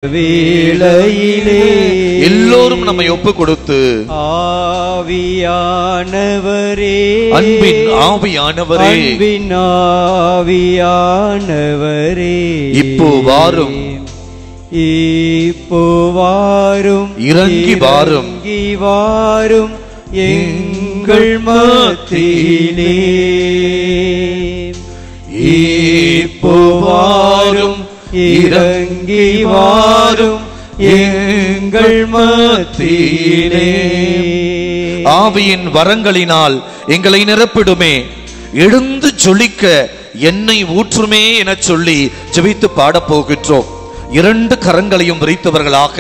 வேளையிலே எல்லோரும் நம்மை ஒப்பு கொடுத்து ஆவியானவரே, அன்பின் ஆவியானவரே, அன்பின் ஆவியானவரே, இப்போ வாரும், இப்போ வாரும், இறங்கி வாரும், இறங்கி வாரும் எங்கள் மத்தியிலே. இப்போ வாரும், இறங்கி வாரும் எங்கள் மத்தியிலே. ஆவியின் வரங்களினால் எங்களை நிரப்பிடுமே, எழுந்து ஜொலிக்க எண்ணெய் ஊற்றுமே என சொல்லி ஜெபித்து பாடப் போகின்றோம். இரண்டு கரங்களையும் விரித்தவர்களாக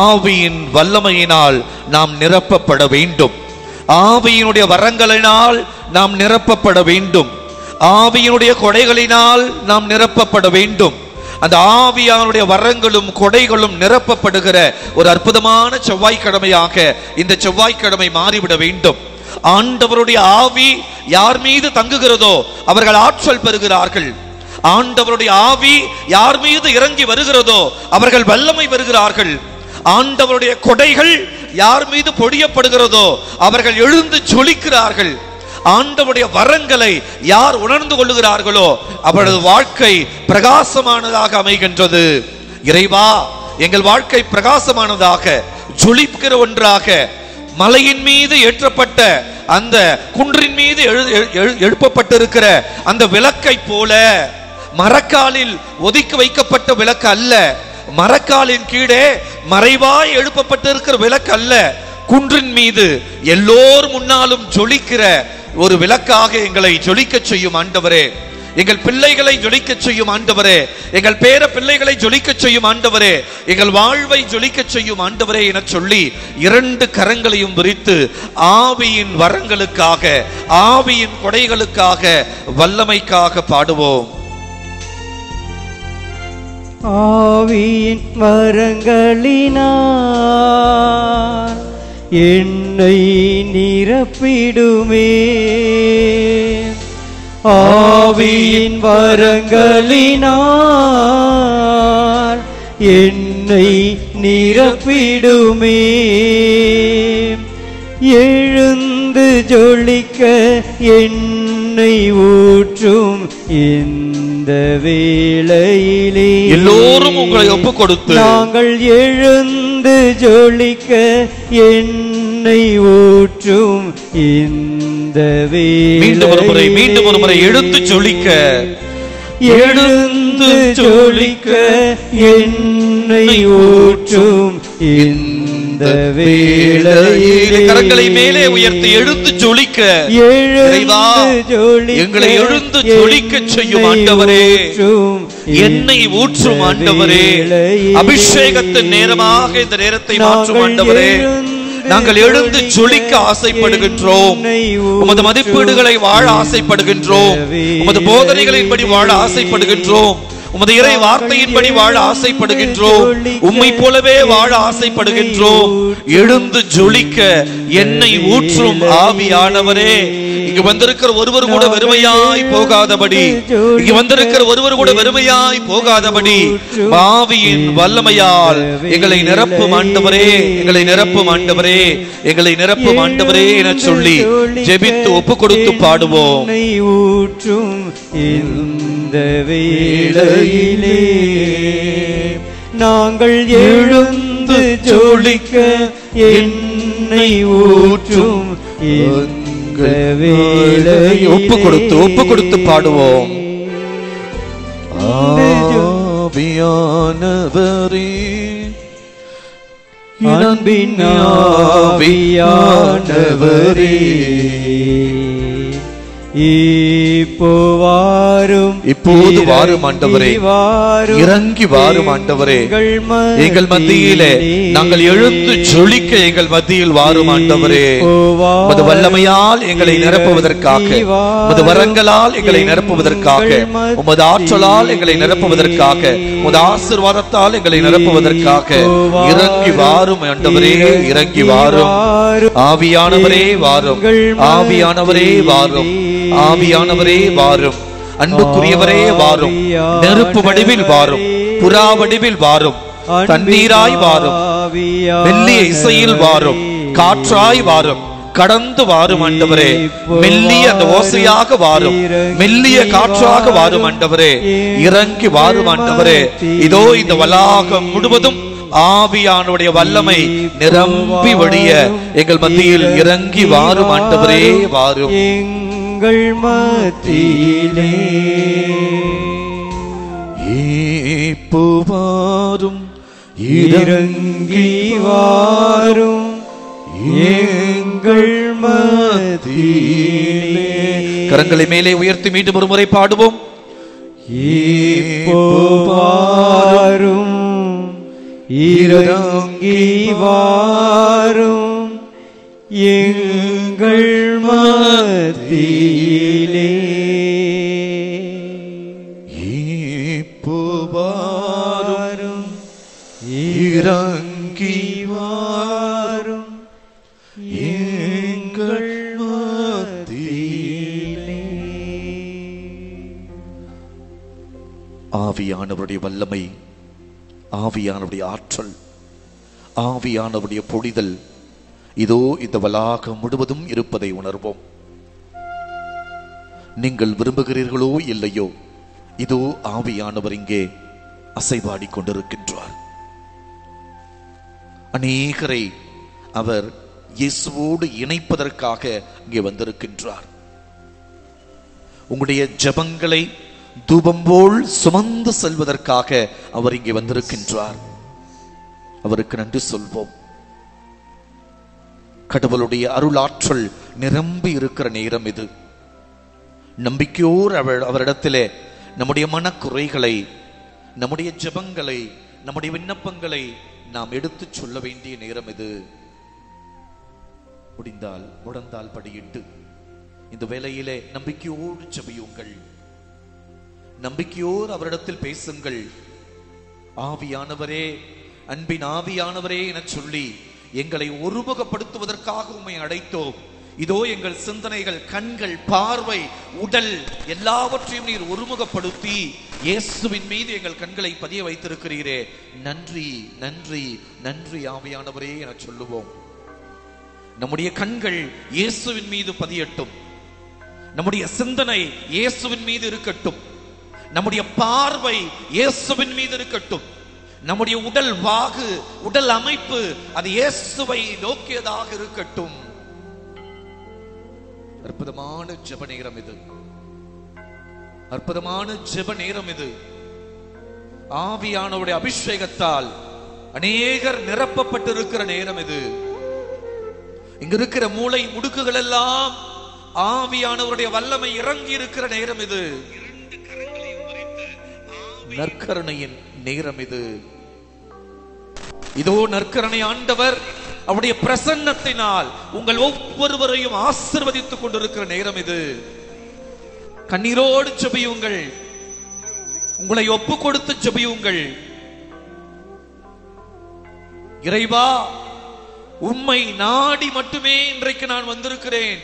ஆவியின் வல்லமையினால் நாம் நிரப்பப்பட வேண்டும். ஆவியினுடைய வரங்களினால் நாம் நிரப்பப்பட வேண்டும். ஆவியினுடைய கொடைகளினால் நாம் நிரப்பப்பட வேண்டும். அந்த ஆவியானுடைய வரங்களும் கொடைகளும் நிரப்பப்படுகிற ஒரு அற்புதமான செவ்வாய்க்கிழமையாக இந்த செவ்வாய்க்கிழமை மாறிவிட வேண்டும். ஆண்டவருடைய ஆவி யார் மீது தங்குகிறதோ அவர்கள் ஆற்றல் பெறுகிறார்கள். ஆண்டவருடைய ஆவி யார் மீது இறங்கி வருகிறதோ அவர்கள் வல்லமை பெறுகிறார்கள். ஆண்டவருடைய கொடைகள் யார் மீது பொழியப்படுகிறதோ அவர்கள் எழுந்து ஜொலிக்கிறார்கள். ஆண்டவருடைய வரங்களை யார் உணர்ந்து கொள்ளுகிறார்களோ அவரது வாழ்க்கை பிரகாசமானதாக அமைகின்றது. இறைவா, எங்கள் வாழ்க்கை பிரகாசமானதாக ஜொலிக்கிற ஒன்றாக, மலையின் மீது ஏற்றப்பட்ட அந்த குன்றின் மீது எழுப்பப்பட்டிருக்கிற அந்த விளக்கை போல, மரக்காலில் ஒதுக்கி வைக்கப்பட்ட விளக்கு அல்ல, மரக்காலின் கீழே மறைவாய் எழுப்பப்பட்டிருக்கிற விளக்கு அல்ல, குன்றின் மீது எல்லோர் முன்னாலும் ஜொலிக்கிற ஒரு விளக்காக எங்களை ஜொலிக்க செய்யும் ஆண்டவரே. எங்கள் பிள்ளைகளை ஜொலிக்க செய்யும் ஆண்டவரே. எங்கள் பேர பிள்ளைகளை ஜொலிக்க செய்யும் ஆண்டவரே. எங்கள் வாழ்வை ஜொலிக்க செய்யும் ஆண்டவரே என சொல்லி இரண்டு கரங்களையும் விரித்து ஆவியின் வரங்களுக்காக, ஆவியின் கொடைகளுக்காக, வல்லமைக்காக பாடுவோம். ஆவியின் வரங்களினால் என்னை நிரப்பிடுமே, ஆவியின் வரங்களினால் என்னை நிரப்பிடுமே. எழுந்து ஜொலிக்க என்னை ஊற்றும் இந்த வேளையிலே எல்லோரும் உங்களை ஒப்பு கொடுத்து நாங்கள் எழுந்து ஜொலிக்க என்னை ஊற்றும் இந்த வேளையிலே மீண்டும் ஒரு முறை எழுந்து ஜொலிக்க, எழுந்து ஜொலிக்க என்னை ஊற்றும் இந்த வேளையிலே. கரங்களை மேலே உயர்த்தி எழுந்து ஜொலிக்க, எங்களை எழுந்து ஜொலிக்க செய்யும் ஆண்டவரே, என்னை ஊற்றும் ஆண்டவரே. அபிஷேகத்தின் நேரமாக இந்த நேரத்தை மாற்றும் ஆண்டவரே. நாங்கள் எழுந்து ஜொலிக்க ஆசைப்படுகின்றோம். உமது மதிப்பீடுகளை வாழ ஆசைப்படுகின்றோம். உமது போதனைகளின்படி வாழ ஆசைப்படுகின்றோம். உமது இறை வார்த்தையின்படி வாழ ஆசைப்படுகின்றோம். உம்மை போலவே வாழ ஆசைப்படுகின்றோம். எழுந்து ஜொலிக்க என்னை ஊற்றும் ஆவியானவரே. இங்கு வந்திருக்கிற ஒருவர் கூட வெறுமையாய் போகாதபடி, இங்கு வந்திருக்கிற ஒருவர் கூட வெறுமையாய் போகாதபடி ஆவியின் வல்லமையால் எங்களை நிரப்பும் ஆண்டவரே, எங்களை நிரப்பும் ஆண்டவரே, எங்களை நிரப்பும் ஆண்டவரே என சொல்லி ஜெபித்து ஒப்பு கொடுத்து பாடுவோம். ஊற்றும் இந்த வேளையிலே நாங்கள் எழுந்து ஜொலிக்க என்னை ஊற்றும் இந்த வேளையிலே. ஒப்பு கொடுத்து பாடுவோம். ஆவியானவரே, அன்பின் ஆவியானவரே, இப்போ வாரும், இப்போது வாரும் ஆண்டவரே, இறங்கி வாரும் ஆண்டவரே. எங்கள் மத்தியிலே நாங்கள் எழுந்து ஜொலிக்க எங்கள் மத்தியில் வாரும் ஆண்டவரே. உமது வல்லமையால் எங்களை நிரப்புவதற்காக, உமது வரங்களால் எங்களை நிரப்புவதற்காக, உமது ஆற்றலால் எங்களை நிரப்புவதற்காக, உமது ஆசீர்வாதத்தால் எங்களை நிரப்புவதற்காக இறங்கி வாரும் ஆண்டவரே, இறங்கி வாரும். ஆவியானவரே வாரும், ஆவியானவரே வாரும், ஆவியானவரே வாரும். அன்புக்குரியவரே வாரும், நெருப்பு வடிவில் வாரும், புறா வடிவில் வாரும், தண்ணீராய் வாரும், மெல்லிய இசையில் வாரும், காற்றாய் வாரும், கடந்து வாரும் ஆண்டவரே. மெல்லிய அந்த ஓசையாக வாரும், மெல்லிய காற்றாக வாரும் ஆண்டவரே. இறங்கி வாரும் ஆண்டவரே. இதோ இந்த வளாகம் முழுவதும் ஆவியானுடைய வல்லமை நிரம்பி வழிய எங்கள் மத்தியில் இறங்கி வாரும் ஆண்டவரே. வாரும் எங்கள் மத்தியிலே. இப்போ வாரும், இறங்கி வாரும் எங்கள் மத்தியிலே. கரங்களை மேலே உயர்த்தி மீண்டும் ஒரு முறை பாடுவோம். இப்போ வாரும், இறங்கி வாரும் எங்கள் மத்தியிலே. இப்போ வாரும், இறங்கி வாரும் எங்கள் மத்தியிலே. ஆவியானவருடைய வல்லமை, ஆவியானவருடைய ஆற்றல், ஆவியானவருடைய பொழிதல் இதோ இந்த வளாகம் முழுவதும் இருப்பதை உணர்வோம். நீங்கள் விரும்புகிறீர்களோ இல்லையோ, இதோ ஆவியானவர் இங்கே அசைவாடி கொண்டிருக்கின்றார். அநேகரை அவர் இயேசுவோடு இணைப்பதற்காக இங்கே வந்திருக்கின்றார். உங்களுடைய ஜெபங்களை தூபம் போல் சுமந்து செல்வதற்காக அவர் இங்கே வந்திருக்கின்றார். அவருக்கு நன்றி சொல்வோம். கடவுளுடைய அருளாற்றல் நிரம்பி இருக்கிற நேரம் இது. நம்பிக்கையோர் அவரிடத்திலே நம்முடைய மனக்குறைகளை, நம்முடைய ஜெபங்களை, நம்முடைய விண்ணப்பங்களை நாம் எடுத்து சொல்ல வேண்டிய நேரம் இது. முடிந்தால் முடந்தால் படியிட்டு இந்த வேளையிலே நம்பிக்கையோடு ஜெபியுங்கள். நம்பிக்கையோடு அவரிடத்தில் பேசுங்கள். ஆவியானவரே, அன்பின் ஆவியானவரே என சொல்லி எங்களை ஒருமுகப்படுத்துவதற்காக உம்மை அழைத்தோம். இதோ எங்கள் சிந்தனைகள், கண்கள், பார்வை, உடல் எல்லாவற்றையும் நீர் ஒருமுகப்படுத்தி இயேசுவின் மீது எங்கள் கண்களை பதிய வைத்திருக்கிறீரே. நன்றி, நன்றி, நன்றி ஆவியானவரே என சொல்லுவோம். நம்முடைய கண்கள் இயேசுவின் மீது பதியட்டும். நம்முடைய சிந்தனை இயேசுவின் மீது இருக்கட்டும். நம்முடைய பார்வை இயேசுவின் மீது இருக்கட்டும். நம்முடைய உடல் வாகு, உடல் அமைப்பு அது இயேசுவை நோக்கியதாக இருக்கட்டும். அற்புதமான ஜெப நேரம் இது. அற்புதமான ஜெப நேரம் இது. ஆவியானவருடைய அபிஷேகத்தால் அநேகர் நிரப்பப்பட்டிருக்கிற நேரம் இது. இங்க இருக்கிற மூளை முடுக்குகள் எல்லாம் ஆவியானவருடைய வல்லமை இறங்கி இருக்கிற நேரம் இது. நற்கருணையின் நேரம் இது. இதோ நற்கருணை ஆண்டவர் அவருடைய பிரசன்னத்தினால் உங்கள் ஒவ்வொருவரையும் ஆசீர்வதித்துக் கொண்டிருக்கிற நேரம் இது. கண்ணீரோடு ஜெபியுங்கள். உங்களை ஒப்பு கொடுத்து ஜெபியுங்கள். இறைவா, உம்மை நாடி மட்டுமே இன்றைக்கு நான் வந்திருக்கிறேன்.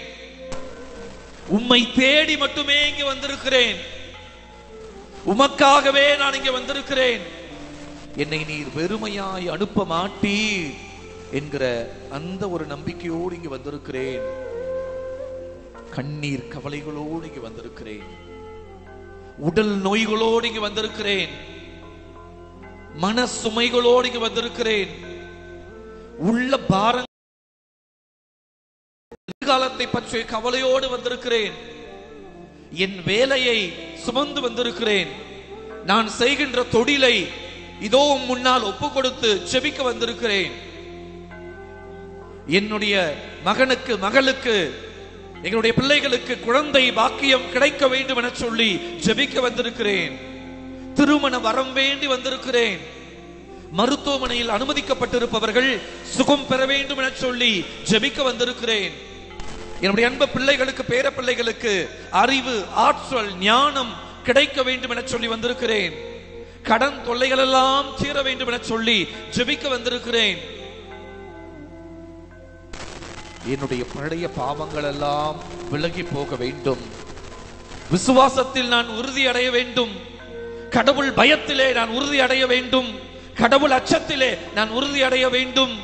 உம்மை தேடி மட்டுமே இங்கே வந்திருக்கிறேன். உமக்காகவே நான் இங்கே வந்திருக்கிறேன். என்னை நீர் வெறுமையாய் அனுப்ப மாட்டீர் என்கிற அந்த ஒரு நம்பிக்கையோடு இங்கு வந்திருக்கிறேன். கண்ணீர் கவலைகளோடு இங்கு வந்திருக்கிறேன். உடல் நோய்களோடு இங்கு வந்திருக்கிறேன். மன சுமைகளோடு இங்கு வந்திருக்கிறேன். உள்ள பாரங்கள், எதிர்காலத்தை பற்றிய கவலையோடு வந்திருக்கிறேன். என் வேலையை சுமந்து வந்திருக்கிறேன். நான் செய்கின்ற தொழிலை இதோ முன்னால் ஒப்பு கொடுத்து ஜெபிக்க வந்திருக்கிறேன். என்னுடைய மகனுக்கு, மகளுக்கு, எங்களுடைய பிள்ளைகளுக்கு குழந்தை பாக்கியம் கிடைக்க வேண்டும் என சொல்லி ஜெபிக்க வந்திருக்கிறேன். திருமண வரம் வேண்டி வந்திருக்கிறேன். மருத்துவமனையில் அனுமதிக்கப்பட்டிருப்பவர்கள் சுகம் பெற வேண்டும் என சொல்லி ஜெபிக்க வந்திருக்கிறேன். என்னுடைய அன்பு பிள்ளைகளுக்கு, பேர பிள்ளைகளுக்கு அறிவு, ஆற்றல், ஞானம் கிடைக்க வேண்டும் என சொல்லி வந்திருக்கிறேன். கடன் தொல்லைகள் எல்லாம் தீர வேண்டும் என சொல்லி ஜெபிக்க வந்திருக்கிறேன். என்னுடைய பழைய பாவங்கள் எல்லாம் விலகி போக வேண்டும். விசுவாசத்தில் நான் உறுதி அடைய வேண்டும். கடவுள் பயத்திலே நான் உறுதி அடைய வேண்டும். கடவுள் அச்சத்திலே நான் உறுதி அடைய வேண்டும்.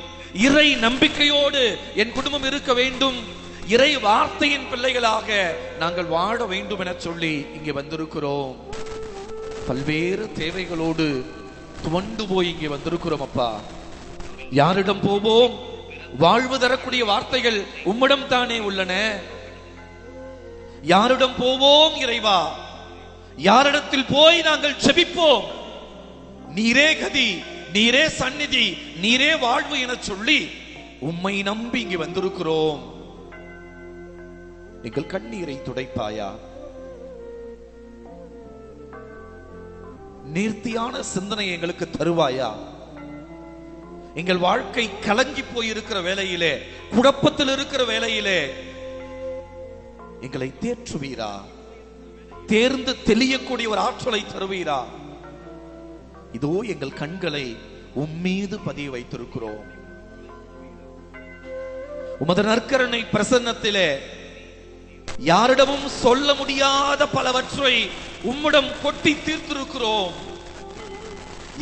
இறை நம்பிக்கையோடு என் குடும்பம் இருக்க வேண்டும். இறை வார்த்தையின் பிள்ளைகளாக நாங்கள் வாழ வேண்டும் என சொல்லி இங்கே வந்திருக்கிறோம். பல்வேறு தேவைகளோடு துவண்டு போய் இங்கே வந்திருக்கிறோம். அப்பா, யாரிடம் போவோம்? வாழ்வு தரக்கூடிய வார்த்தைகள் உம்மிடம் தானே உள்ளன. யாரிடம் போவோம் இறைவா? யாரிடத்தில் போய் நாங்கள் ஜெபிப்போம்? நீரே கதி, நீரே சந்நிதி, நீரே வாழ்வு என சொல்லி உம்மை நம்பி இங்கே வந்திருக்கிறோம். எங்கள் கண்ணீரை துடைப்பாயா? நேர்த்தியான சிந்தனை எங்களுக்கு தருவாயா? எங்கள் வாழ்க்கை கலங்கி போயிருக்கிற வேளையிலே, குழப்பத்தில் இருக்கிற வேளையிலே எங்களை தேற்றுவீரா? தேர்ந்து தெளியக்கூடிய ஒரு ஆற்றலை தருவீரா? இதோ எங்கள் கண்களை உம்மீது பதிய வைத்திருக்கிறோம். உமது நற்கருணை பிரசன்னத்திலே யாரிடமும் சொல்ல முடியாத பலவற்றை உம்மிடம் கொட்டி தீர்த்திருக்கிறோம்.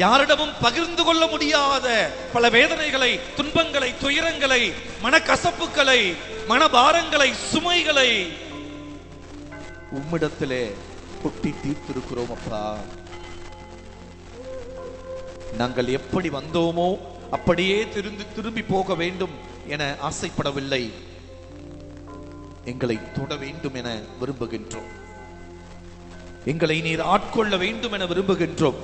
யாரிடமும் பகிர்ந்து கொள்ள முடியாத பல வேதனைகளை, துன்பங்களை, துயரங்களை, மனக்கசப்புகளை, மனபாரங்களை, சுமைகளை உம்மிடத்திலே கொட்டி தீர்த்திருக்கிறோம். அப்பா, நாங்கள் எப்படி வந்தோமோ அப்படியே திரும்பி போக வேண்டும் என ஆசைப்படவில்லை. எங்களை தொட வேண்டும் என விரும்புகின்றோம். எங்களை நீர் ஆட்கொள்ள வேண்டும் என விரும்புகின்றோம்.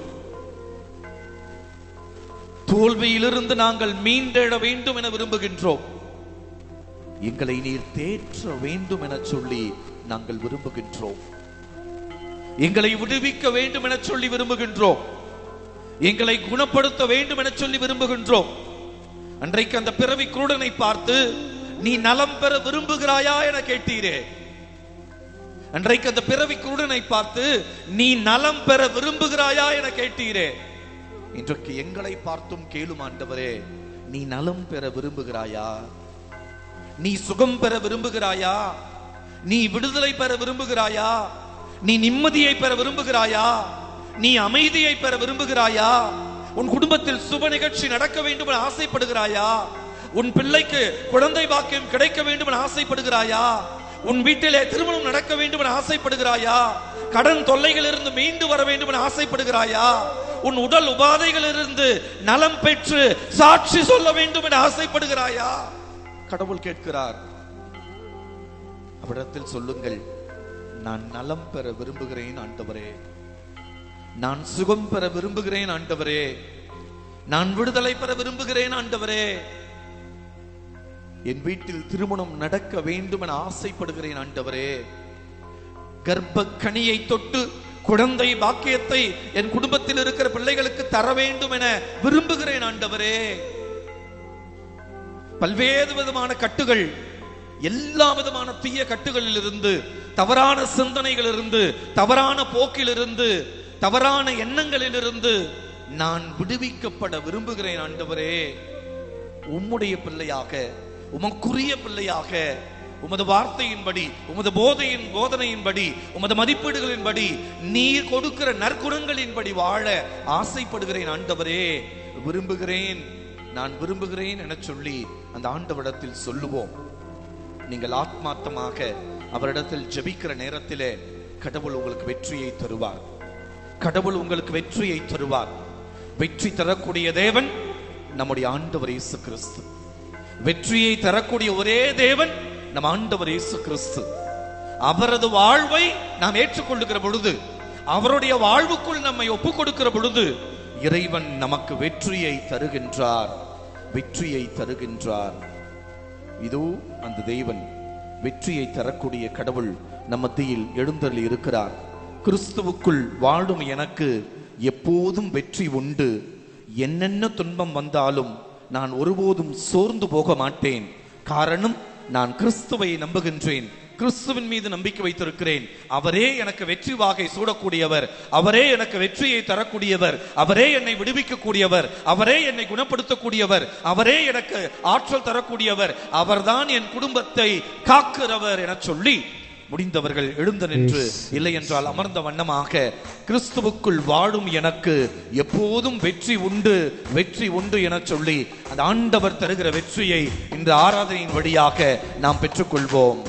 தோல்வியிலிருந்து நாங்கள் மீண்டெழ வேண்டும் என விரும்புகின்றோம். எங்களை நீர் தேற்ற வேண்டும் என சொல்லி நாங்கள் விரும்புகின்றோம். எங்களை விடுவிக்க வேண்டும் என சொல்லி விரும்புகின்றோம். எங்களை குணப்படுத்த வேண்டும் என சொல்லி விரும்புகின்றோம். அன்றைக்கு அந்த பிறவி குருடனை பார்த்து நீ நலம் பெற விரும்புகிறாயா என கேட்டீரே. அன்றைக்கு அந்த பிறவி குருடனை பார்த்து நீ நலம் பெற விரும்புகிறாயா என கேட்டீரே. இன்றைக்கு எங்களை பார்த்தும் கேளும் ஆண்டவரே, நீ நலம் பெற விரும்புகிறாயா? நீ சுகம் பெற விரும்புகிறாயா? நீ விடுதலை பெற விரும்புகிறாயா? நீ நிம்மதியை பெற விரும்புகிறாயா? நீ அமைதியை பெற விரும்புகிறாயா? உன் குடும்பத்தில் சுப நிகழ்ச்சி நடக்க வேண்டும் என ஆசைப்படுகிறாயா? உன் பிள்ளைக்கு குழந்தை பாக்கியம் கிடைக்க வேண்டும் என ஆசைப்படுகிறாயா? உன் வீட்டிலே திருமணம் நடக்க வேண்டும் என ஆசைப்படுகிறாயா? கடன் தொல்லைகளிலிருந்து மீண்டு வர வேண்டும் என ஆசைப்படுகிறாயா? உன் உடல் உபாதைகளிலிருந்து நலம் பெற்று சாட்சி சொல்ல வேண்டும் என ஆசைப்படுகிறாயா? கடவுள் கேட்கிறார். அவரிடத்தில் சொல்லுங்கள், நான் நலம் பெற விரும்புகிறேன் ஆண்டவரே, நான் சுகம் பெற விரும்புகிறேன் ஆண்டவரே, நான் விடுதலை பெற விரும்புகிறேன் ஆண்டவரே, என் வீட்டில் திருமணம் நடக்க வேண்டும் என ஆசைப்படுகிறேன் ஆண்டவரே, கர்ப்ப கனியை தொட்டு குழந்தை பாக்கியத்தை என் குடும்பத்தில் இருக்கிற பிள்ளைகளுக்கு தர வேண்டும் என விரும்புகிறேன் ஆண்டவரே. பல்வேறு விதமான கட்டுகள், எல்லா விதமான தீய கட்டுகளில் இருந்து, தவறான சிந்தனைகள் இருந்து, தவறான போக்கில் இருந்து, தவறான எண்ணங்களில் இருந்து நான் விடுவிக்கப்பட விரும்புகிறேன் ஆண்டவரே. உம்முடைய பிள்ளையாக, உமக்குரிய பிள்ளையாக, உமது வார்த்தையின்படி, உமது போதனையின்படி, உமது மதிப்பீடுகளின்படி, நீர் கொடுக்கிற நற்குணங்களின்படி வாழ ஆசைப்படுகிறேன் ஆண்டவரே. விரும்புகிறேன், நான் விரும்புகிறேன் என சொல்லி அந்த ஆண்டவரிடத்தில் சொல்லுவோம். நீங்கள் ஆத்மார்த்தமாக அவரிடத்தில் ஜெபிக்கிற நேரத்திலே கடவுள் உங்களுக்கு வெற்றியை தருவார். கடவுள் உங்களுக்கு வெற்றியை தருவார். வெற்றி தரக்கூடிய தேவன் நம்முடைய ஆண்டவர் இயேசு கிறிஸ்து. வெற்றியை தரக்கூடிய ஒரே தேவன் நம் ஆண்டவர் இயேசு கிறிஸ்து. அவரது வாழ்வை நாம் ஏற்றுக்கொள்ளுகிற பொழுது, அவருடைய வாழ்வுக்குள் நம்மை ஒப்புக் கொடுக்கிற பொழுது இறைவன் நமக்கு வெற்றியை தருகின்றார். வெற்றியை தருகின்றார். இதோ அந்த தேவன், வெற்றியை தரக்கூடிய கடவுள் நம் மத்தியில் எழுந்தருளி இருக்கிறார். கிறிஸ்துவுக்குள் வாழும் எனக்கு எப்போதும் வெற்றி உண்டு. என்னென்ன துன்பம் வந்தாலும் நான் ஒருபோதும் சோர்ந்து போக மாட்டேன். காரணம், நான் கிறிஸ்துவை நம்புகின்றேன், கிறிஸ்துவின் மீது நம்பிக்கை வைத்திருக்கிறேன். அவரே எனக்கு வெற்றி வாகை சூடக்கூடியவர், அவரே எனக்கு வெற்றியை தரக்கூடியவர், அவரே என்னை விடுவிக்கக்கூடியவர், அவரே என்னை குணப்படுத்தக்கூடியவர், அவரே எனக்கு ஆற்றல் தரக்கூடியவர், அவர்தான் என் குடும்பத்தை காக்கிறவர் என சொல்லி முடிந்தவர்கள் எழுந்து நின்று, இல்லை என்றால் அமர்ந்த வண்ணமாக, கிறிஸ்துவுக்குள் வாழும் எனக்கு எப்போதும் வெற்றி உண்டு, வெற்றி உண்டு என சொல்லி அந்த ஆண்டவர் தருகிற வெற்றியை இந்த ஆராதனையின் வழியாக நாம் பெற்றுக்கொள்வோம்.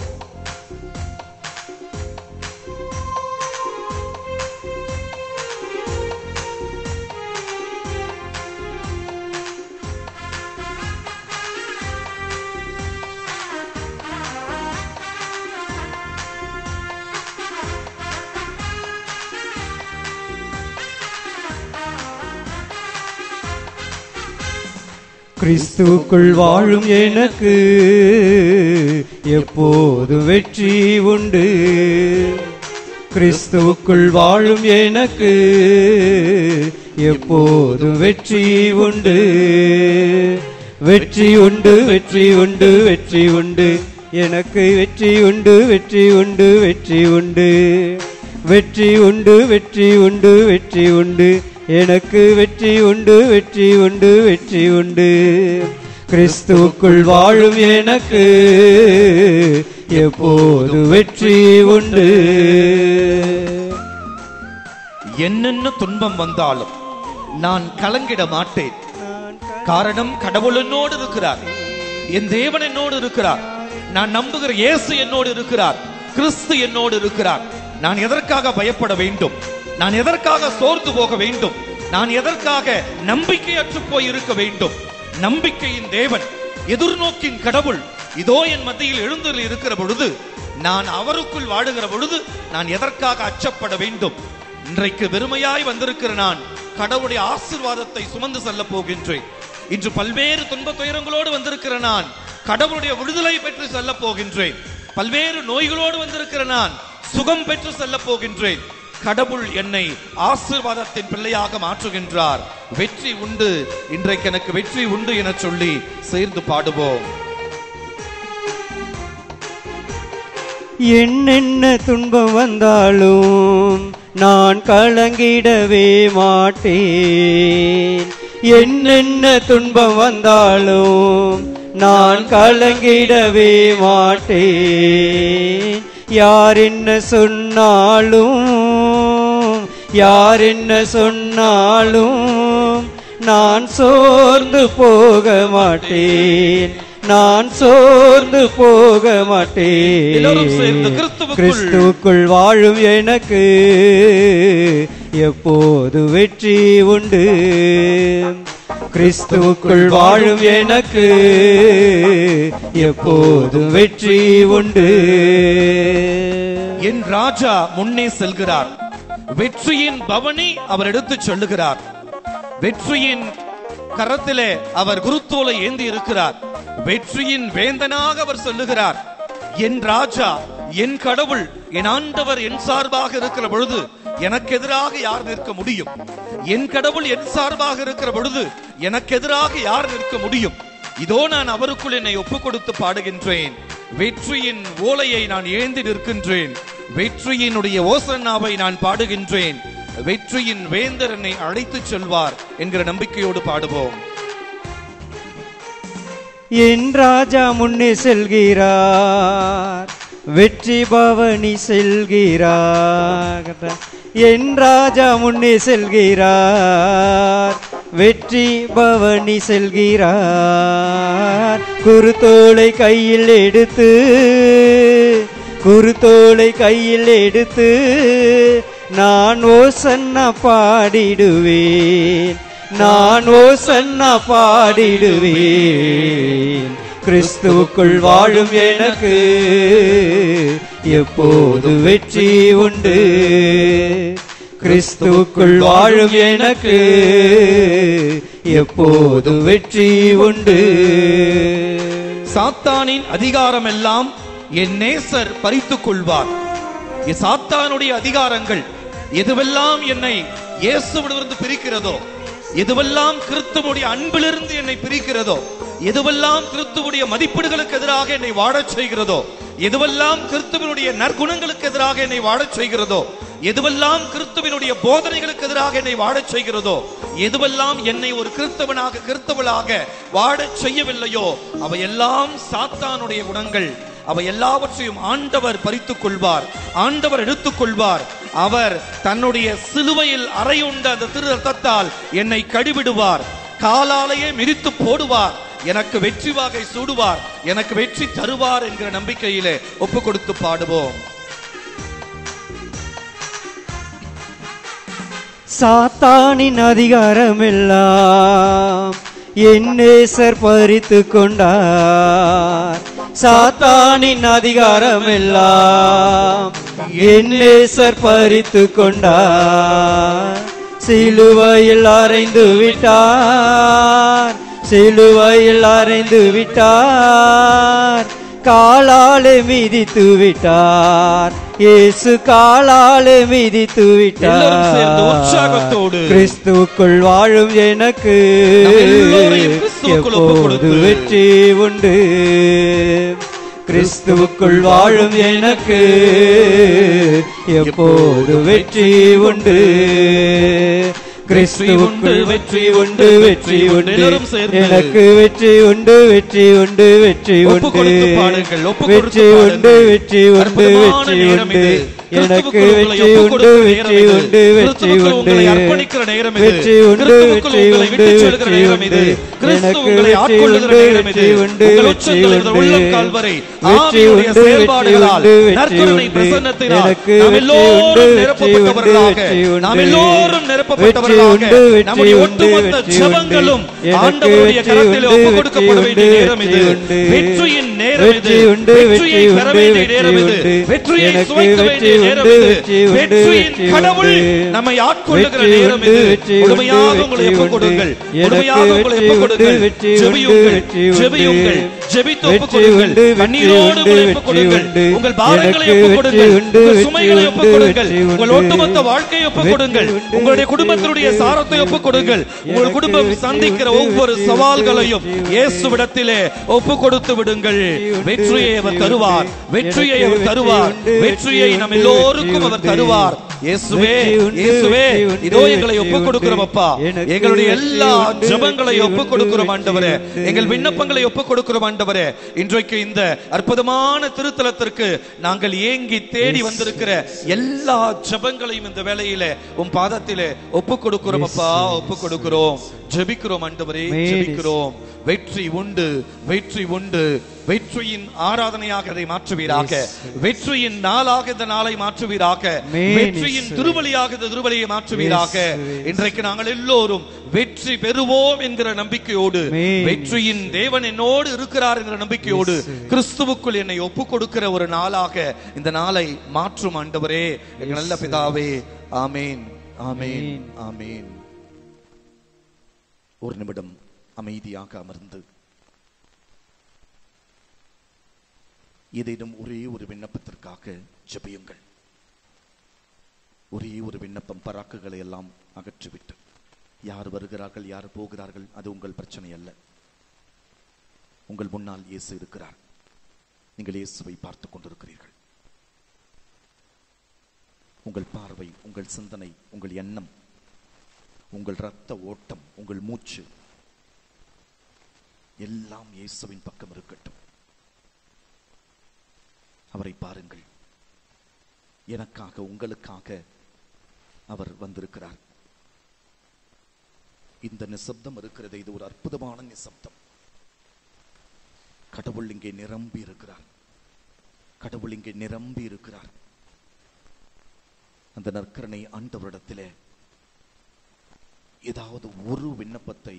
கிறிஸ்துவுக்குள் வாழும் எனக்கு எப்போது வெற்றி உண்டு. கிறிஸ்துவுக்குள் வாழும் எனக்கு எப்போது வெற்றி உண்டு. வெற்றி உண்டு, வெற்றி உண்டு, வெற்றி உண்டு, எனக்கு வெற்றி உண்டு, வெற்றி உண்டு, வெற்றி உண்டு, வெற்றி உண்டு, வெற்றி உண்டு, வெற்றி உண்டு, எனக்கு வெற்றி உண்டு, வெற்றி உண்டு, வெற்றி உண்டு. கிறிஸ்துவுக்குள் வாழும் எனக்கு எப்போது வெற்றி உண்டு. என்னென்ன துன்பம் வந்தாலும் நான் கலங்கிட மாட்டேன். காரணம், கடவுள் என்னோடு இருக்கிறார், என் தேவன் என்னோடு இருக்கிறார், நான் நம்புகிற இயேசு என்னோடு இருக்கிறார், கிறிஸ்து என்னோடு இருக்கிறார். நான் எதற்காக பயப்பட வேண்டும்? நான் எதற்காக சோர்ந்து போக வேண்டும்? நான் எதற்காக நம்பிக்கையற்று போய் இருக்க வேண்டும்? நம்பிக்கையின் தேவன், எதிர்நோக்கின் கடவுள் இதோ என் மத்தியில் எழுந்தருளி இருக்கிற பொழுது, நான் அவருக்குள் வாழுகிற பொழுது நான் எதற்காக அச்சப்பட வேண்டும்? இன்றைக்கு வெறுமையாய் வந்திருக்கிற நான் கடவுளுடைய ஆசீர்வாதத்தை சுமந்து செல்ல போகின்றேன். இன்று பல்வேறு துன்ப துயரங்களோடு வந்திருக்கிற நான் கடவுளுடைய விடுதலை பெற்று செல்ல போகின்றேன். பல்வேறு நோய்களோடு வந்திருக்கிற நான் சுகம் பெற்று செல்ல போகின்றேன். கடவுள் என்னை ஆசீர்வாதத்தின் பிள்ளையாக மாற்றுகின்றார். வெற்றி உண்டு, இன்றைக்கு எனக்கு வெற்றி உண்டு என சொல்லி சேர்ந்து பாடுவோம். என்னென்ன துன்பம் வந்தாலும் நான் கலங்கிடவே மாட்டேன். என்னென்ன துன்பம் வந்தாலும் நான் கலங்கிடவே மாட்டேன். யார் என்ன சொன்னாலும், யார் என்ன சொன்னாலும் நான் சோர்ந்து போக மாட்டேன், நான் சோர்ந்து போக மாட்டேன். கிறிஸ்துவுக்குள் வாழும் எனக்கு எப்போது வெற்றி உண்டு. கிறிஸ்துவுக்குள் வாழும் எனக்கு எப்போது வெற்றி உண்டு. என் ராஜா முன்னே செல்கிறார், வெற்றியின் பவனி அவர் எடுத்து சொல்லுகிறார். வெற்றியின் கரத்திலே அவர் குருத்தோலை ஏந்தி இருக்கிறார். வெற்றியின் வேந்தனாக அவர் சொல்லுகிறார், என் ராஜா, என் கடவுள், என் ஆண்டவர் என் சார்பாக இருக்கிற பொழுது எனக்கு எதிராக யார் நிற்க முடியும்? என் கடவுள் என் சார்பாக இருக்கிற பொழுது எனக்கு எதிராக யார் நிற்க முடியும்? இதோ நான் அவருக்குள் என்னை ஒப்புக் கொடுத்து பாடுகின்றேன். வெற்றியின் ஓலையை நான் ஏந்தி நிற்கின்றேன். வெற்றியினுடைய ஓசன்னாவை நான் பாடுகின்றேன். வெற்றியின் வேந்தர் என்னை அழைத்து செல்வார் என்கிற நம்பிக்கையோடு பாடுவோம். என் ராஜா முன்னே செல்கிறார், வெற்றி பவனி செல்கிறார். என் ராஜா முன்னே செல்கிறார், வெற்றி பவனி செல்கிறார். குருத்தோலை கையில் எடுத்து, குருத்தோலை கையில் எடுத்து நான் ஓசன்னா பாடிடுவேன், நான் ஓசன்னா பாடிடுவேன். கிறிஸ்துவுக்குள் வாழும் எனக்கு எப்போது வெற்றி உண்டு. கிறிஸ்துவுக்குள் வாழும் எனக்கு எப்போது வெற்றி உண்டு. சாத்தானின் அதிகாரம் எல்லாம் என் நேசர் பறித்துக் கொள்வார். சாத்தானுடைய அதிகாரங்கள் எதுவெல்லாம் என்னை இயேசுவிலிருந்து பிரிக்கிறதோ, எதுவெல்லாம் கிறிஸ்துவுடைய அன்பிலிருந்து என்னை பிரிக்கிறதோ, எதுவெல்லாம் கிறிஸ்துவுடைய மதிப்பீடுகளுக்கு எதிராக என்னை வாழச் செய்கிறதோ, எதுவெல்லாம் கிறிஸ்துவினுடைய நற்குணங்களுக்கு எதிராக என்னை வாழச் செய்கிறதோ, எதுவெல்லாம் கிறிஸ்துவினுடைய போதனைகளுக்கு எதிராக என்னை வாழச் செய்கிறதோ, எதுவெல்லாம் என்னை ஒரு கிறிஸ்தவனாக கிறிஸ்தவளாக வாழச் செய்யவில்லையோ, அவையெல்லாம் சாத்தானுடைய குணங்கள், அவை எல்லாவற்றையும் ஆண்டவர் பறித்துக் கொள்வார், ஆண்டவர் எடுத்துக் கொள்வார். அவர் தன்னுடைய சிலுவையில் அறையுண்ட அந்த திரு ரத்தத்தால் என்னை கழுவிடுவார், காலாலேயே மிதித்து போடுவார், எனக்கு வெற்றி வாகை சூடுவார், எனக்கு வெற்றி தருவார் என்கிற நம்பிக்கையிலே ஒப்பு கொடுத்து பாடுவோம். சாத்தானின் அதிகாரம் எல்லாம் என் நேசர் பறித்து கொண்டார், சாத்தானின் அதிகாரம் எல்லாம் என் நேசர் பறித்து கொண்டார். சிலுவையில் அறைந்து விட்டார், சிலுவையில் அறைந்து விட்டார், காலாலே மிதித்து விட்டார், இயேசு காலாலே மிதித்து விட்டார். உற்சாகத்தோடு கிறிஸ்துவுக்குள் வாழும் எனக்கு எப்போது வெற்றி உண்டு, கிறிஸ்துவுக்குள் வாழும் எனக்கு எப்போது வெற்றி உண்டு, கிறிஸ்துவுக்குள் வெற்றி உண்டு, வெற்றி உண்டு, எனக்கு வெற்றி உண்டு, வெற்றி உண்டு, வெற்றி உண்டு, வெற்றி உண்டு, வெற்றி உண்டு, வெற்றி உண்டு, எனக்கு வெற்றி உண்டு, வெற்றி உண்டு, வெற்றி உண்டு, வெற்றி உண்டு, வெற்றி உண்டு, வெற்றி உண்டு, எனக்கு வெற்றி உண்டு, வெற்றி உண்டு, வெற்றி உண்டு, வெற்றி உண்டு, வெற்றி உண்டு, வெற்றி உண்டு, எனக்கு வெற்றி உண்டு, வெற்றி உண்டு, வெற்றி உண்டு, நம்முடைய ஒட்டுமொத்த ஜெபங்களும் ஆண்டவருடைய கரத்திலே ஒப்புக்கொடுக்கப்பட வேண்டிய நேரம் இது. வெற்றியின் நேரம் இது. வெற்றியை பெற வேண்டிய நேரம் இது. வெற்றியை சுவைக்க வேண்டிய நேரம் இது. வெற்றியின் கடவுள் நம்மை ஆட்கொள்ளுகிற நேரம் இது. முழுமையாக உங்களை ஒப்புக்கொடுங்கள், முழுமையாக உங்களை ஒப்புக்கொடுங்கள், ஜெபியுங்கள், ஜெபியுங்கள், ஜெபித்து ஒப்புக்கொடுங்கள், கண்ணீரோடு உங்களை ஒப்புக்கொடுங்கள், உங்கள் பாரங்களை ஒப்புக்கொடுங்கள், உங்கள் சுமைகளை ஒப்புக்கொடுங்கள், உங்கள் ஒட்டுமொத்த வாழ்க்கையை ஒப்புக்கொடுங்கள், உங்களுடைய குடும்பத்தினுடைய சாரத்தை ஒப்புக்கொடுங்கள், உங்கள் குடும்பம் சந்திக்கிற ஒவ்வொரு சவால்களையும் இயேசுவிடத்திலே ஒப்புக்கொடுத்து விடுங்கள். வெற்றியை அவர் தருவார், வெற்றியை அவர் தருவார், வெற்றியை நம் எல்லோருக்கும் அவர் தருவார். இயேசுவே, இயேசுவே, இதோ எங்களை ஒப்புக் கொடுக்கிறோம் அப்பா, எங்களுடைய எல்லா ஜெபங்களை ஒப்புக் கொடுக்கிறோம் ஆண்டவரே, எங்கள் விண்ணப்பங்களை ஒப்புக் கொடுக்கிறோம் ஆண்டவரே. இன்றைக்கு இந்த அற்புதமான திருத்தலத்திற்கு நாங்கள் ஏங்கி தேடி வந்திருக்கிற எல்லா ஜெபங்களையும் இந்த வேளையிலே உம் பாதத்திலே ஒப்புக் கொடுக்கிறோம் அப்பா, ஒப்புக் கொடுக்கிறோம், ஜெபிக்கிறோம் ஆண்டவரே, ஜெபிக்கிறோம். வெற்றி உண்டு, வெற்றி உண்டு. வெற்றியின் ஆராதனையாக இதை மாற்றுவீராக, வெற்றியின் நாளாக இந்த நாளை மாற்றுவீராக, வெற்றியின் திருவழியாக இந்த திருவழியை மாற்றுவீராக. இன்றைக்கு நாங்கள் எல்லோரும் வெற்றி பெறுவோம் என்கிற நம்பிக்கையோடு, வெற்றியின் தேவன் என்னோடு இருக்கிறார் என்கிற நம்பிக்கையோடு, கிறிஸ்துவுக்குள் என்னை ஒப்புக் கொடுக்கிற ஒரு நாளாக இந்த நாளை மாற்றும் ஆண்டவரே, எங்கள் நல்ல பிதாவே. ஆமேன், ஆமேன், ஆமேன். ஒரு நிமிடம் அமைதியாக அமர்ந்து ஏதேனும் ஒரே ஒரு விண்ணப்பத்திற்காக ஜெபியுங்கள். ஒரே ஒரு விண்ணப்பம், பராக்குகளை எல்லாம் அகற்றிவிட்டு, யார் வருகிறார்கள் யார் போகிறார்கள் அது உங்கள் பிரச்சனை அல்ல. உங்கள் முன்னால் இயேசு இருக்கிறார், நீங்கள் இயேசுவை பார்த்துக் கொண்டிருக்கிறீர்கள். உங்கள் பார்வை, உங்கள் சிந்தனை, உங்கள் எண்ணம், உங்கள் இரத்த ஓட்டம், உங்கள் மூச்சு எல்லாம் இயேசுவின் பக்கம் இருக்கட்டும். அவரை பாருங்கள். எனக்காக, உங்களுக்காக அவர் வந்திருக்கிறார். இந்த நிசப்தம் இருக்கிறது, இது ஒரு அற்புதமான நிசப்தம். கடவுள் இங்கே நிரம்பி இருக்கிறார், கடவுள் இங்கே நிரம்பி இருக்கிறார். அந்த நற்கருணை ஆண்டவரிடத்திலே ஏதாவது ஒரு விண்ணப்பத்தை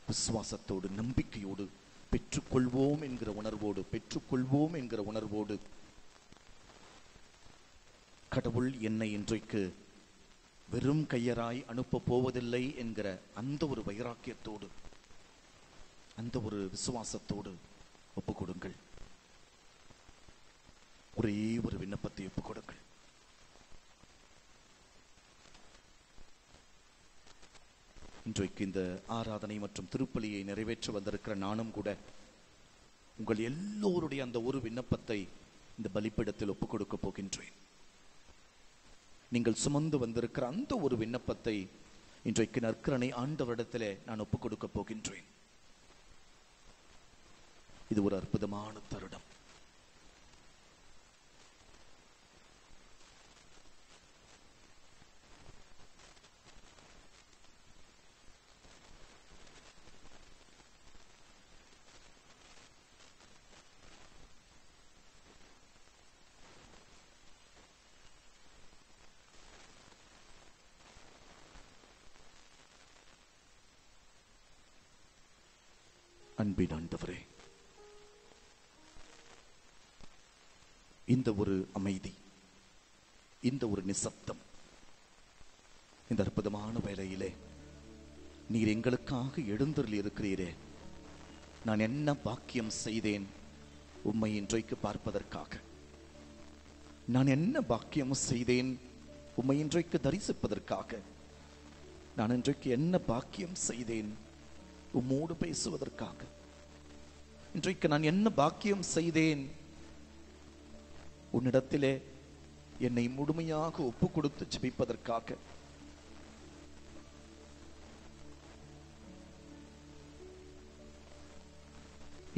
விசுவாசத்தோடு, நம்பிக்கையோடு பெற்றுக்கொள்வோம் என்கிற உணர்வோடு, பெற்றுக்கொள்வோம் என்கிற உணர்வோடு, கடவுள் என்னை இன்றைக்கு வெறும் கையராய் அனுப்ப போவதில்லை என்கிற அந்த ஒரு வைராக்கியத்தோடு, அந்த ஒரு விசுவாசத்தோடு ஒப்புக் கொடுங்கள். ஒரே ஒரு விண்ணப்பத்தை ஒப்புக் கொடுங்கள். இன்றைக்கு இந்த ஆராதனை மற்றும் திருப்பலியை நிறைவேற்ற வந்திருக்கிற நானும் கூட உங்கள் எல்லோருடைய அந்த ஒரு விண்ணப்பத்தை இந்த பலிபீடத்தில் ஒப்புக் கொடுக்க போகின்றேன். நீங்கள் சுமந்து வந்திருக்கிற அந்த ஒரு விண்ணப்பத்தை இன்றைக்கு நற்கருணை ஆண்டவரிடத்திலே நான் ஒப்புக் கொடுக்க போகின்றேன். இது ஒரு அற்புதமான தருணம். அன்பின் ஆண்டவரே, இந்த ஒரு அமைதி, இந்த ஒரு நிசப்தம், இந்த அற்புதமான வேளையிலே நீர் எங்களுக்காக எழுந்தருளி இருக்கிறீரே, நான் என்ன பாக்கியம் செய்தேன் உம்மை இன்றைக்கு பார்ப்பதற்காக. நான் என்ன பாக்கியம் செய்தேன் உம்மை இன்றைக்கு தரிசிப்பதற்காக. நான் இன்றைக்கு என்ன பாக்கியம் செய்தேன் உம்மோடு பேசுவதற்காக. இன்றைக்கு நான் என்ன பாக்கியம் செய்தேன் உன்னிடத்திலே என்னை முழுமையாக ஒப்பு கொடுத்து ஜெபிப்பதற்காக.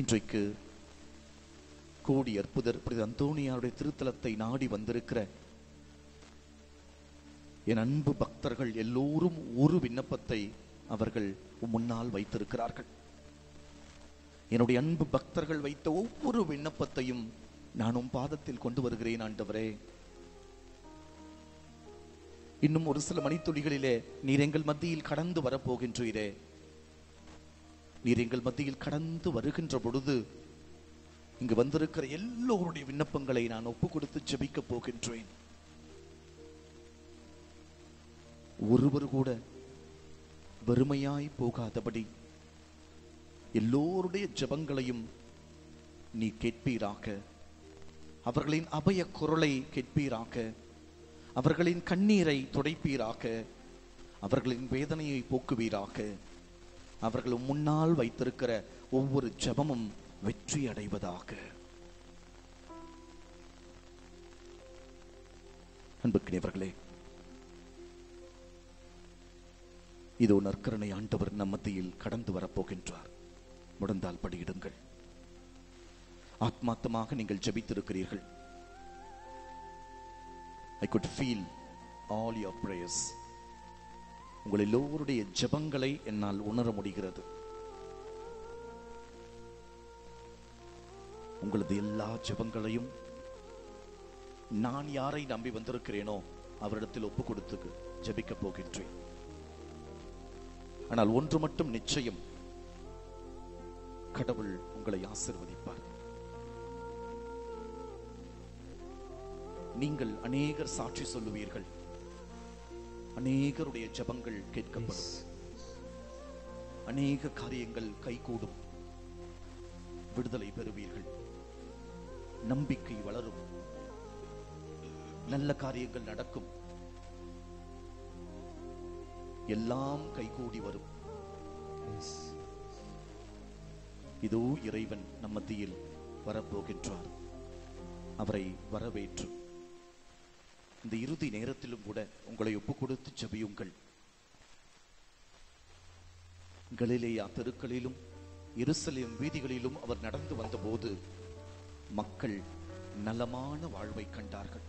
இன்றைக்கு கோடி அற்புதர் புனித அந்தோனியாருடைய திருத்தலத்தை நாடி வந்திருக்கிற என் அன்பு பக்தர்கள் எல்லோரும் ஒரு விண்ணப்பத்தை அவர்கள் முன்னால் வைத்திருக்கிறார்கள். என்னுடைய அன்பு பக்தர்கள் வைத்த ஒவ்வொரு விண்ணப்பத்தையும் நானும் பாதத்தில் கொண்டு வருகிறேன் ஆண்டவரே. இன்னும் ஒரு சில மணித்துளிகளிலே நீர் எங்கள் மத்தியில் கடந்து வரப்போகின்றீரே. நீர் எங்கள் மத்தியில் கடந்து வருகின்ற பொழுது இங்கு வந்திருக்கிற எல்லோருடைய விண்ணப்பங்களை நான் ஒப்பு கொடுத்து ஜெபிக்க போகின்றேன். ஒருவர் கூட வெறுமையாய் போகாதபடி எல்லோருடைய ஜெபங்களையும் நீ கேட்பீராக. அவர்களின் அபய குரலை கேட்பீராக. அவர்களின் கண்ணீரை துடைப்பீராக. அவர்களின் வேதனையை போக்குவீராக. அவர்கள் முன்னால் வைத்திருக்கிற ஒவ்வொரு ஜெபமும் வெற்றி அடைவதாக. அன்புக்குரியவர்களே, இதோ நற்கருணை ஆண்டவர் நம் மத்தியில் கடந்து வரப்போகின்றார். முடந்தால் படியிடுங்கள். ஆத்மார்த்தமாக நீங்கள் ஜெபித்திருக்கிறீர்கள். I could feel all your prayers. உங்கள் எல்லோருடைய ஜெபங்களை என்னால் உணர முடிகிறது. உங்களது எல்லா ஜெபங்களையும் நான் யாரை நம்பி வந்திருக்கிறேனோ அவரிடத்தில் ஒப்பு கொடுத்து ஜெபிக்க போகின்றேன். ஆனால் ஒன்று மட்டும் நிச்சயம், கடவுள் உங்களை ஆசீர்வதிப்பார். நீங்கள் அநேகர் சாட்சி சொல்லுவீர்கள். அநேகருடைய ஜெபங்கள் கேட்கப்படும். அநேக காரியங்கள் கைகூடும். விடுதலை பெறுவீர்கள். நம்பிக்கை வளரும். நல்ல காரியங்கள் நடக்கும். எல்லாம் கைகூடி வரும். இதோ இறைவன் நம் மத்தியில் வரப்போகின்றார். அவரை வரவேற்று இந்த இறுதி நேரத்திலும் கூட உங்களை ஒப்பு கொடுத்து ஜெபியுங்கள். கலிலேயா தெருக்களிலும் எருசலேம் வீதிகளிலும் அவர் நடந்து வந்தபோது மக்கள் நலமான வாழ்வை கண்டார்கள்.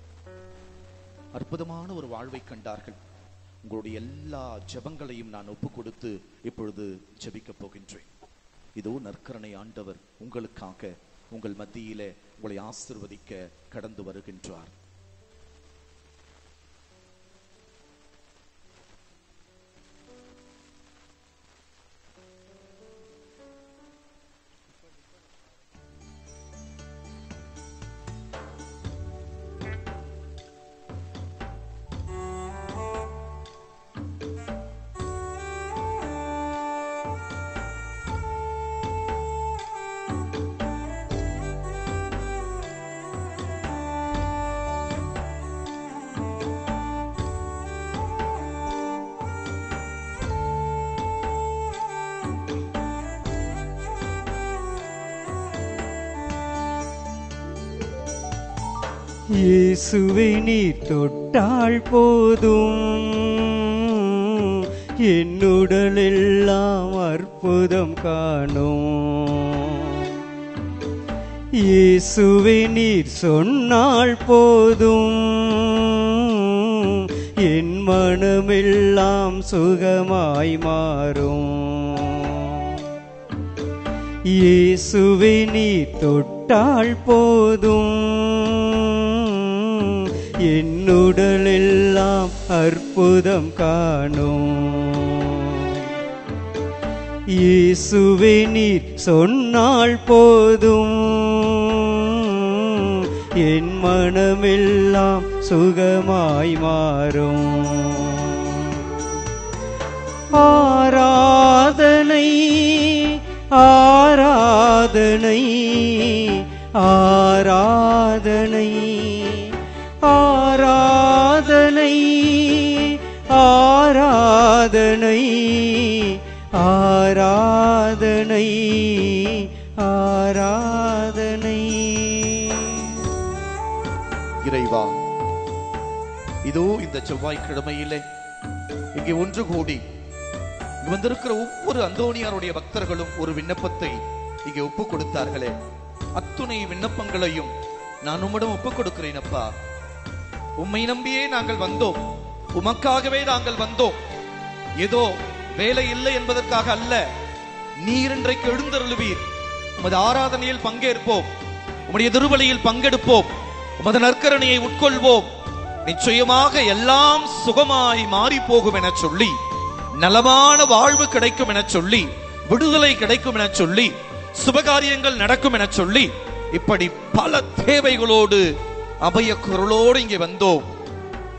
அற்புதமான ஒரு வாழ்வை கண்டார்கள். உங்களுடைய எல்லா ஜெபங்களையும் நான் ஒப்பு கொடுத்து இப்பொழுது ஜெபிக்க போகின்றேன். இதோ நற்கருணை ஆண்டவர் உங்களுக்காக உங்கள் மத்தியிலே உங்களை ஆசீர்வதிக்க கடந்து வருகின்றார். இயேசுவை நீர் தொட்டால் போதும், என் உடலெல்லாம் அற்புதம் காணும். இயேசுவை நீர் சொன்னால் போதும், என் மனமெல்லாம் சுகமாய் மாறும். இயேசுவை நீர் தொட்டால் போதும், என் உடலெல்லாம் அற்புதம் காணும். இயேசுவே நீர் சொன்னால் போதும், என் மனமெல்லாம் சுகமாய் மாறும். ஆராதனை ஆராதனை ஆராதனை ஆராதனை ஆராதனை ஆராதனை ஆராதனை. இறைவா, இதோ இந்த செவ்வாய்க்கிழமையிலே இங்கே ஒன்று கூடி வந்திருக்கிற ஒவ்வொரு அந்தோனியாருடைய பக்தர்களும் ஒரு விண்ணப்பத்தை இங்கே ஒப்பு கொடுத்தார்களே, அத்துணை விண்ணப்பங்களையும் நான் உம்மிடம் ஒப்பு கொடுக்கிறேன் அப்பா. உம்மை நம்பியே நாங்கள் வந்தோம், உமக்காகவே நாங்கள் வந்தோம். ஏதோ வேலை இல்லை என்பதற்காக அல்ல. நீர் இன்றைக்கு எழுந்தருளுவீர், உமது ஆராதனையில் பங்கேற்போம், உம்முடைய திருவழியில் பங்கெடுப்போம், உமது நற்கரணையை உட்கொள்வோம். நிச்சயமாக எல்லாம் சுகமாய் மாறி போகும் என சொல்லி, நலமான வாழ்வு கிடைக்கும் என சொல்லி, விடுதலை கிடைக்கும் என சொல்லி, சுபகாரியங்கள் நடக்கும் என சொல்லி, இப்படி பல தேவைகளோடு அபய குரலோடு இங்கே வந்தோம்.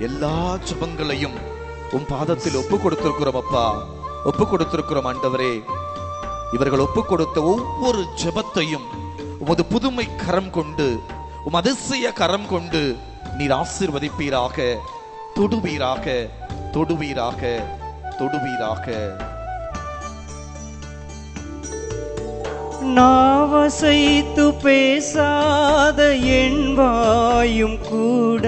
எல்லா ஜெபங்களையும் உம் பாதத்தில் ஒப்பு கொடுத்திருக்கிறோம் அப்பா, ஒப்பு கொடுத்திருக்கிறோம் ஆண்டவரே. இவர்கள் ஒப்பு கொடுத்த ஒவ்வொரு ஜெபத்தையும் உமது புதுமை கரம் கொண்டு, உம் அதிசய கரம் கொண்டு நீர் ஆசீர்வதிப்பீராக, தொடுவீராக, தொடுவீராக, தொடுவீராக. நாவசைத்து பேசாத என் வாயும் கூட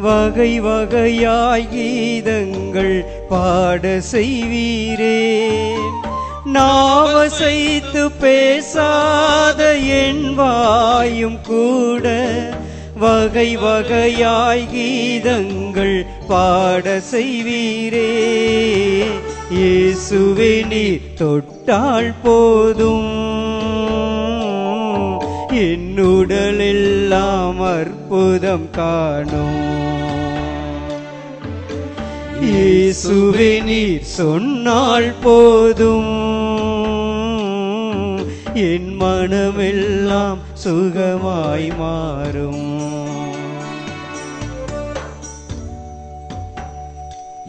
வகை வகையாய் கீதங்கள் பாட செய்வீரே. நாவசைத்து பேசாத என் வாயும் கூட வகை வகையாய் கீதங்கள் பாட செய்வீரே. இயேசுவே நீர் தொட்டால் போதும், என் உடலெல்லாம் அற்புதம் காணும். இயேசுவே நீர் சொன்னால் போதும், என் மனமெல்லாம் சுகமாய் மாறும்.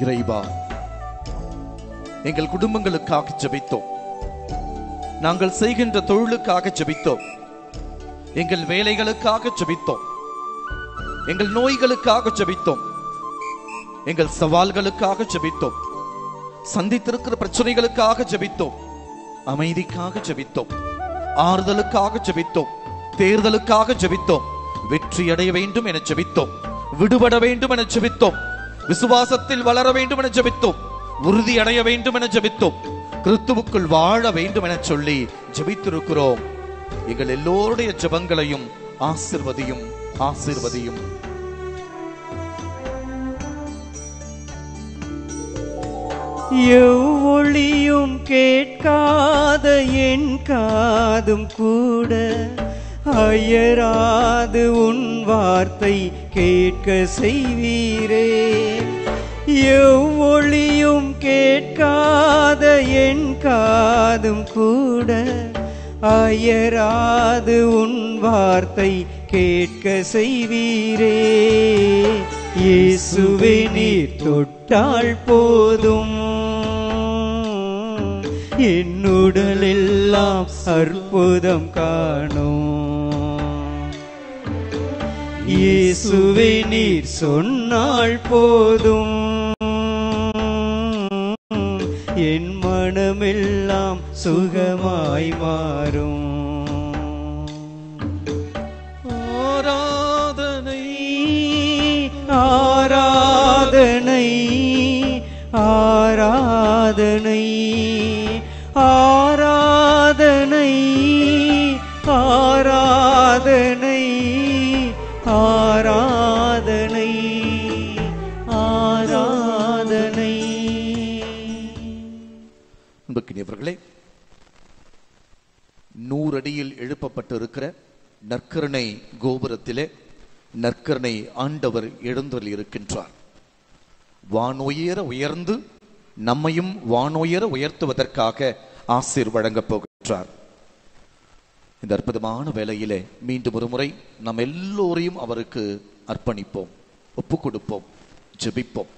இறைவா, எங்கள் குடும்பங்களுக்காக ஜெபித்தோம், நாங்கள் செய்கின்ற தொழிலுக்காக ஜெபித்தோம், எங்கள் வேலைகளுக்காக ஜெபித்தோம், எங்கள் நோய்களுக்காக ஜெபித்தோம், எங்கள் சவால்களுக்காக ஜெபித்தோம், சந்தித்திருக்கிற பிரச்சனைகளுக்காக ஜெபித்தோம், அமைதிக்காக ஜெபித்தோம், ஆறுதலுக்காக ஜெபித்தோம், தேர்தலுக்காக ஜெபித்தோம், வெற்றி அடைய வேண்டும் என ஜெபித்தோம், விடுபட வேண்டும் என ஜெபித்தோம், விசுவாசத்தில் வளர வேண்டும் என ஜெபித்தோம், உறுதி அடைய வேண்டும் என ஜெபித்தோம், கிறிஸ்துவுக்குள் வாழ வேண்டும் என சொல்லி ஜெபித்திருக்கிறோம். எங்கள் எல்லோருடைய ஜெபங்களையும் ஆசீர்வதியும், ஆசீர்வதியும். எவ்வொளியும் கேட்காத என் காதும் கூட அயராது உன் வார்த்தை கேட்க செய்வீரே. எவ்வொளியும் கேட்காத என் காதும் கூட அயராது உன் வார்த்தை கேட்க செய்வீரே. இயேசுவே நீர் தொட்டால் போதும், என் உடலெல்லாம் அற்புதம் காணும். இயேசுவே நீர் சொன்னால் போதும், என் மனமெல்லாம் சுகமாய் மாறும். ஆராதனை ஆராதனை ஆராதனை ஆராதனை ஆராதனை ஆராதனை ஆராதனை. அன்புக்குரியவர்களே, 100 அடியில் எழுப்பப்பட்டிருக்கிற நற்கருணை கோபுரத்திலே நற்கருணை ஆண்டவர் எழுந்தருளி இருக்கின்றார். வானுயர உயர்ந்து நம்மையும் வானுயர உயர்த்துவதற்காக ஆசீர் வழங்கப் போகின்றார். இந்த அற்புதமான வேளையிலே மீண்டும் ஒரு முறை நாம் எல்லோரையும் அவருக்கு அர்ப்பணிப்போம், ஒப்பு கொடுப்போம், ஜெபிப்போம்.